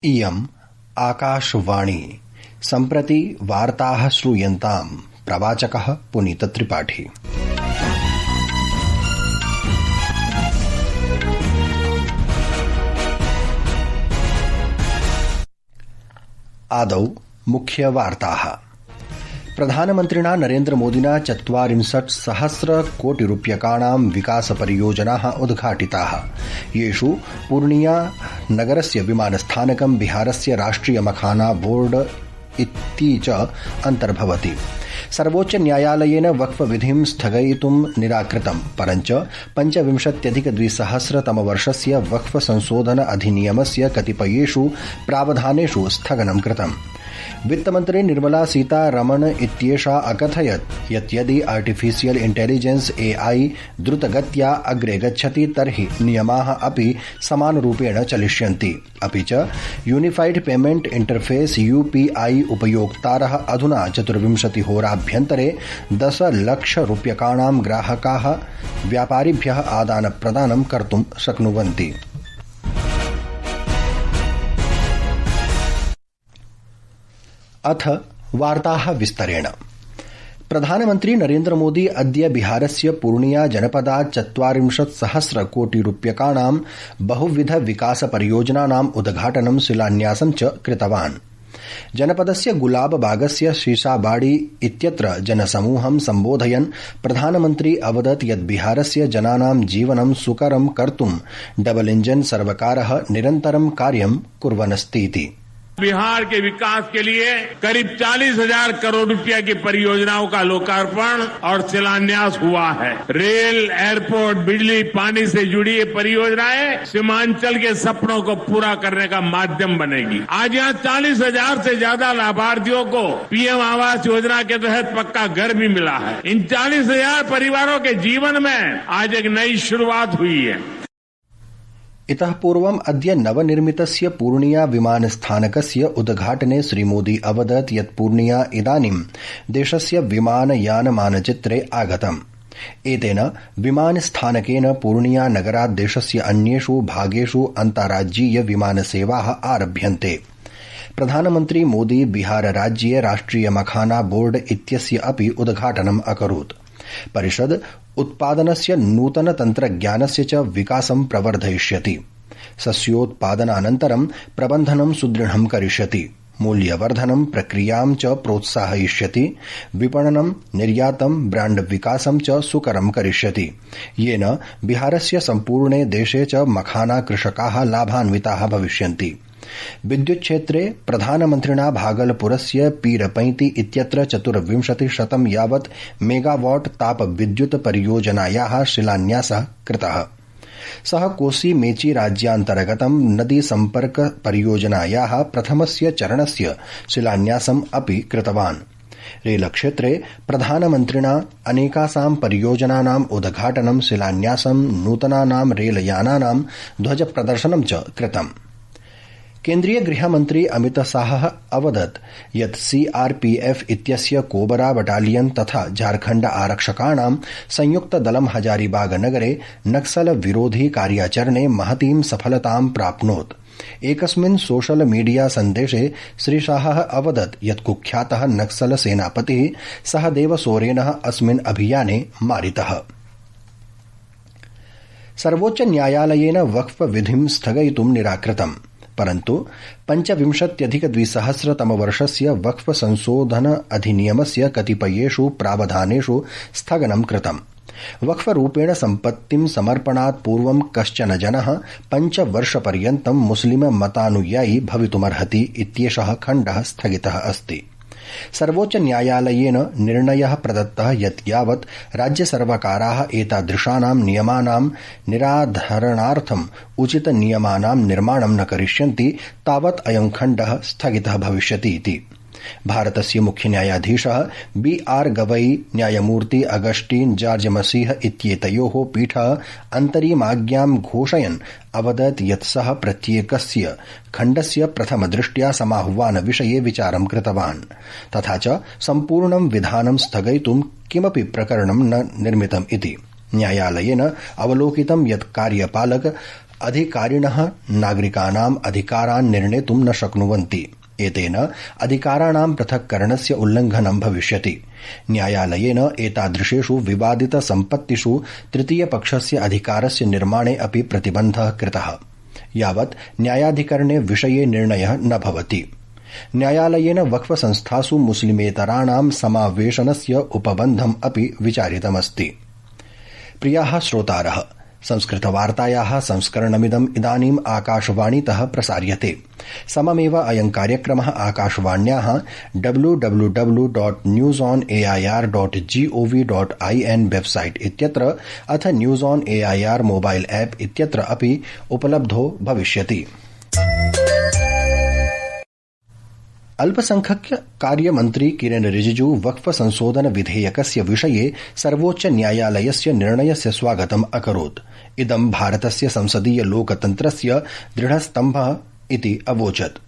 इयम् आकाशवाणी। सम्प्रति वार्ताः श्रूयन्ताम्। प्रवाचकः पुनीतत्रिपाठी। आदौ मुख्यवार्ताः। प्रधानमन्त्रिणा नरेन्द्रमोदिना 40,000,कोटिरूप्यकाणां विकासपरियोजनाः उद्घाटिताः, येषु पूर्णिया नगरस्य विमानस्थानकं बिहारस्य राष्ट्रिय मखाना बोर्ड इति च अन्तर्भवति। सर्वोच्च न्यायालयेन वक्फ विधिं स्थगयितुं निराकृतं, परञ्च 25,200 वक्फ संशोधन अधिनियमस्य कतिपयेषु प्रावधानेषु स्थगनं कृतम्। वित्तमन्त्री निर्मला सीतारमण इत्येषा अकथयत् यत् यदि आर्टिफिशियल इंटेलिजेंस AI द्रुतगत्या अग्रे गच्छति तर्हि नियमाः अपि समानरूपेण चलिष्यन्ति। अपि च यूनिफाइड पेमेंट इंटरफेस UPI उपयोक्तारः अधुना 24 होराभ्यन्तरे 10 लक्षरूप्यकाणां ग्राहकाः व्यापारिभ्यः आदानप्रदानं कर्तुं शक्नुवन्ति। अथ वार्ताः विस्तरेण। प्रधानमन्त्री नरेन्द्रमोदी अद्य बिहारस्य पूर्णिया जनपदात् 40,000,कोटिरूप्यकाणां बहुविध विकासपरियोजनानाम् उद्घाटनं शिलान्यासं च कृतवान्। जनपदस्य गुलाबबागस्य शीशाबाड़ी इत्यत्र जनसमूहं सम्बोधयन् प्रधानमन्त्री अवदत् यत् बिहारस्य जनानां जीवनं सुकरं कर्तुं डबल इंजन सर्वकारः निरन्तरं कार्यं कुर्वन्नस्तीति। बिहार के विकास के लिए करीब 40,000 करोड़ रुपया की परियोजनाओं का लोकार्पण और शिलान्यास हुआ है। रेल, एयरपोर्ट, बिजली, पानी से जुड़ी ये परियोजनाएं सीमांचल के सपनों को पूरा करने का माध्यम बनेगी। आज यहाँ 40,000 से ज्यादा लाभार्थियों को PM आवास योजना के तहत पक्का घर भी मिला है। इन 40,000 परिवारों के जीवन में आज एक नई शुरुआत हुई है। इतः पूर्वम् अद्य नवनिर्मितस्य पूर्णिया विमानस्थानकस्य उद्घाटने श्रीमोदी अवदत् यत् पूर्णिया इदानीं देशस्य विमानयानमानचित्रे आगतम्। एतेन विमानस्थानकेन पूर्णिया नगरात् देशस्य अन्येषु भागेषु अन्ताराज्यीय विमानसेवाः आरभ्यन्ते। प्रधानमन्त्री मोदी बिहारराज्ये राष्ट्रिय मखाना बोर्ड इत्यस्य अपि उद्घाटनम् अकरोत्। परिषद उत्पादनस्य नूतन तन्त्रज्ञानस्य च विकासं प्रवर्धयिष्यति। सस्योत्पादनानन्तरं प्रबन्धनं सुदृढं करिष्यति। मूल्यवर्धनं प्रक्रियां च प्रोत्साहयिष्यति। विपणनं, निर्यातं, ब्राण्ड विकासं च सुकरं करिष्यति, येन बिहारस्य सम्पूर्णे देशे च मखाना कृषकाः लाभान्विताः भविष्यन्ति। विद्युत् क्षेत्रे प्रधानमन्त्रिणा भागलपुरस्य पीरपैंती इत्यत्र 2400 यावत् मेगावाट ताप विद्युत् परियोजनायाः शिलान्यासः कृतः। सः कोसी मेची राज्यान्तर्गतं नदी सम्पर्क परियोजनायाः प्रथमस्य चरणस्य शिलान्यासम् अपि कृतवान्। रेलक्षेत्रे प्रधानमन्त्रिणा अनेकासां परियोजनानाम् उद्घाटनं, शिलान्यासं, नूतनानां रेलयानानां ध्वजप्रदर्शनं च कृतम्। केन्द्रीय गृहमन्त्री अमितशाहः अवदत् यत् CRPF इत्यस्य कोबरा बटालियन तथा झारखण्ड आरक्षकाणां संयुक्तदलं हजारीबाग नगरे नक्सल विरोधी कार्याचरणे महतीं सफलतां प्राप्नोत्। एकस्मिन् सोशल मीडिया सन्देशे श्रीशाहः अवदत् यत् कुख्यातः नक्सल सेनापतिः सहदेव सोरेनः अस्मिन् अभियाने मारितः। सर्वोच्च न्यायालयेन वक्फ विधिं स्थगयितुं निराकृतम्, परन्तु 25,200 वक्फ संशोधन अधिनियमस्य कतिपयेषु प्रावधानेषु स्थगनं कृतम्। वक्फरूपेण सम्पत्तिं समर्पणात् पूर्वं कश्चन जनः 5 वर्षपर्यन्तं मुस्लिम मतानुयायी भवितुमर्हति इत्येषः खण्डः स्थगितः अस्ति। सर्वोच्च न्यायालयेन निर्णयः प्रदत्तः यत् यावत् राज्यसर्वकाराः एतादृशानां नियमानां निराधरणार्थम् उचित नियमानां निर्माणं न करिष्यन्ति तावत् अयं खण्डः स्थगितः भविष्यति इति। भारतस्य मुख्य न्यायाधीशः BR गवई, न्यायमूर्ति अगस्टीन जॉर्ज मसीह इत्येतयोः पीठः अन्तरिमाज्ञां घोषयन् अवदत् यत् सः प्रत्येकस्य खण्डस्य प्रथमदृष्ट्या समाह्वानविषये विचारं कृतवान्, तथा च सम्पूर्णं विधानं स्थगयितुं किमपि प्रकरणं न निर्मितम् इति। न्यायालयेन अवलोकितं यत् कार्यपालक अधिकारिणः नागरिकानाम् अधिकारान् निर्णेतुं न शक्नुवन्ति। एतेन अधिकाराणां पृथक्करणस्य उल्लङ्घनं भविष्यति। न्यायालयेन एतादृशेषु विवादित सम्पत्तिषु तृतीयपक्षस्य अधिकारस्य निर्माणे अपि प्रतिबन्धः कृतः, यावत् न्यायाधिकरणे विषये निर्णयः न भवति। न्यायालयेन वक्फ संस्थासु मुस्लिमेतराणां समावेशनस्य उपबन्धम् अपि विचारितमस्ति। प्रियाः श्रोतारः, संस्कृतवार्तायाः संस्करणमिदम् इदानीम् आकाशवाणीतः प्रसार्यते। सममेव अयं कार्यक्रमः आकाशवाण्याः www.newsonair.gov.in वेबसाइट इत्यत्र अथ news on AIR mobile app इत्यत्र अपि उपलब्धो भविष्यति। अल्पसंख्यक कार्यमन्त्री किरेन रिजिजू वक्फ संशोधन विधेयकस्य विषये सर्वोच्च न्यायालयस्य निर्णयस्य स्वागतम् अकरोत्। इदं भारतस्य संसदीय लोकतन्त्रस्य दृढस्तम्भः इति अवोचत्।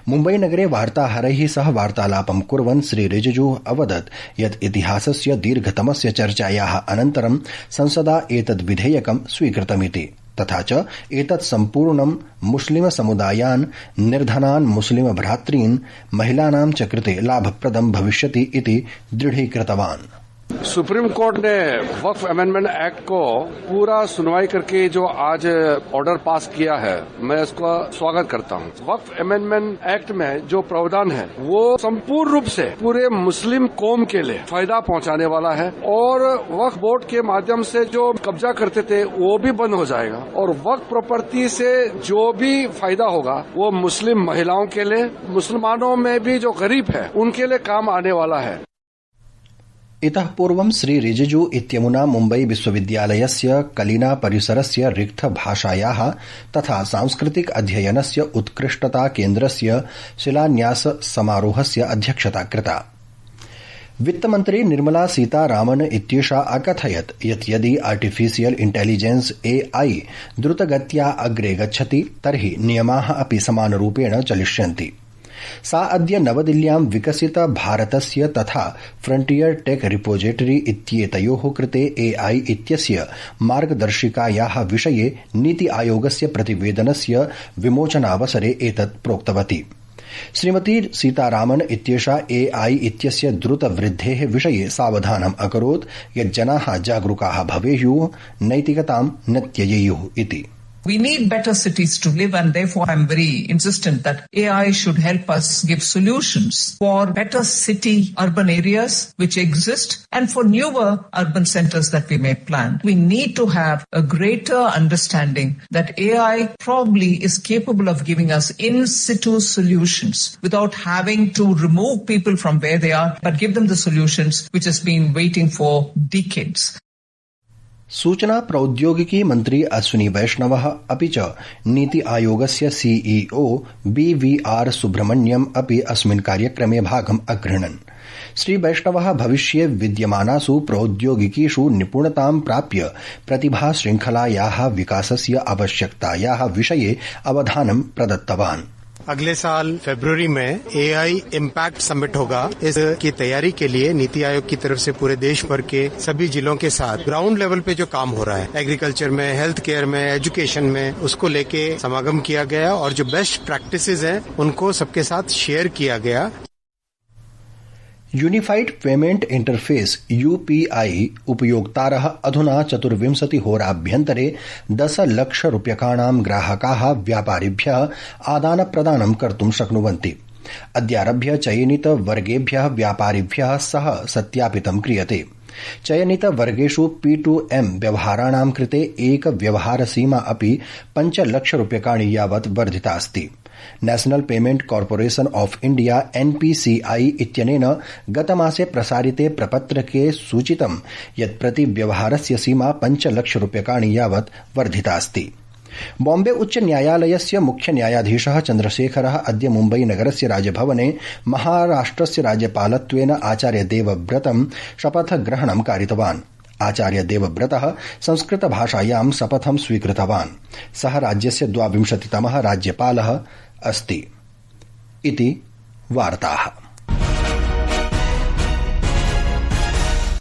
मुम्बईनगरे वार्ताहरैः सह वार्तालापं कुर्वन् श्री रिजिजू अवदत् यत् इतिहासस्य दीर्घतमस्य चर्चायाः अनन्तरं संसदा एतद् विधेयकं स्वीकृतमिति। तथा च एतत् सम्पूर्णं मुस्लिम समुदायान्, निर्धनान् मुस्लिम भ्रातॄन्, महिलानां च कृते लाभप्रदं भविष्यति इति दृढीकृतवान्। सुप्रीम कोर्ट ने वक्फ अमेंडमेंट एक्ट को पूरा सुनवाई करके जो आज ऑर्डर पास किया है, मैं इसका स्वागत करता हूं। वक्फ अमेंडमेंट एक्ट में जो प्रावधान है वो संपूर्ण रूप से पूरे मुस्लिम कौम के लिए फायदा पहुंचाने वाला है और वक्फ बोर्ड के माध्यम से जो कब्जा करते थे वो भी बंद हो जाएगा और वक्फ प्रॉपर्टी से जो भी फायदा होगा वो मुस्लिम महिलाओं के लिए, मुसलमानों में भी जो गरीब है उनके लिए काम आने वाला है। इतः पूर्वं श्री रिजिजू इत्यमुना मुम्बई विश्वविद्यालयस्य कलिना परिसरस्य रिक्थभाषायाः तथा सांस्कृतिक अध्ययनस्य उत्कृष्टता केन्द्रस्य शिलान्यास समारोहस्य अध्यक्षता कृता। वित्तमन्त्री निर्मला सीतारामन इत्येषा अकथयत् यत् यदि आर्टिफिशियल इंटेलिजेंस AI द्रुतगत्या अग्रे गच्छति तर्हि नियमाः अपि समानरूपेण चलिष्यन्ति। सा अद्य नवदिल्ल्यां विकसित भारतस्य तथा फ्रंटियर टेक रिपोजिटरी इत्येतयोः कृते AI इत्यस्य मार्गदर्शिकायाः विषये नीति आयोगस्य प्रतिवेदनस्य विमोचनावसरे एतत् प्रोक्तवती। श्रीमती सीतारामन इत्येषा AI इत्यस्य द्रुतवृद्धेः विषये सावधानम् अकरोत् यत् जनाः जागरूकाः भवेयुः, नैतिकतां न त्यजेयुः इति। We need better cities to live, and therefore I'm very insistent that AI should help us give solutions for better city urban areas which exist and for newer urban centers that we may plan. We need to have a greater understanding that AI probably is capable of giving us in situ solutions without having to remove people from where they are, but give them the solutions which has been waiting for decades. सूचना प्रौद्योगिकी मन्त्री अश्विनी वैष्णवः अपि च नीति आयोगस्य CEO BVR Subrahmanyam अपि अस्मिन् कार्यक्रमे भागम् अगृह्णन्। श्री वैष्णवः भविष्ये विद्यमानासु प्रौद्योगिकीषु निपुणतां प्राप्य प्रतिभा श्रृंखलायाः विकासस्य आवश्यकतायाः विषये अवधानं प्रदत्तवान्। अगले साल फरवरी में AI इम्पैक्ट समिट होगा। इसकी तैयारी के लिए नीति आयोग की तरफ से पूरे देश भर के सभी जिलों के साथ ग्राउंड लेवल पे जो काम हो रहा है, एग्रीकल्चर में, हेल्थ केयर में, एजुकेशन में, उसको लेके समागम किया गया और जो बेस्ट प्रैक्टिसेस हैं उनको सबके साथ शेयर किया गया। यूनिफाइड पेमेंट इंटरफेस UPI उपयोक्तारः अधुना 24 होराभ्यन्तरे 10 लक्ष रूप्यकाणां ग्राहकाः व्यापारिभ्यः आदानप्रदानं कर्तुं शक्नुवन्ति। अद्यारभ्य चयनित वर्गेभ्यः व्यापारिभ्यः सह सत्यापितं क्रियते। चयनित वर्गेषु P2M व्यवहाराणां कृते एक व्यवहारसीमा अपि 5 लक्ष रूप्यकाणि यावत् वर्धिता अस्ति। National payment corporation of India NPCI इत्यनेन गतमासे प्रसारिते प्रपत्रके सूचितं यत् प्रति व्यवहारस्य सीमा 5 लक्ष रूप्यकाणि यावत् वर्धिता अस्ति। बॉम्बे उच्च न्यायालयस्य मुख्य न्यायाधीशः चन्द्रशेखरः अद्य मुम्बई नगरस्य राजभवने महाराष्ट्रस्य राज्यपालत्वेन आचार्य देवव्रतं शपथग्रहणं कारितवान्। आचार्य देवव्रतः संस्कृत भाषायां शपथं स्वीकृतवान्। सः राज्यस्य 22तमः राज्यपालः अस्ति इति वार्ताः।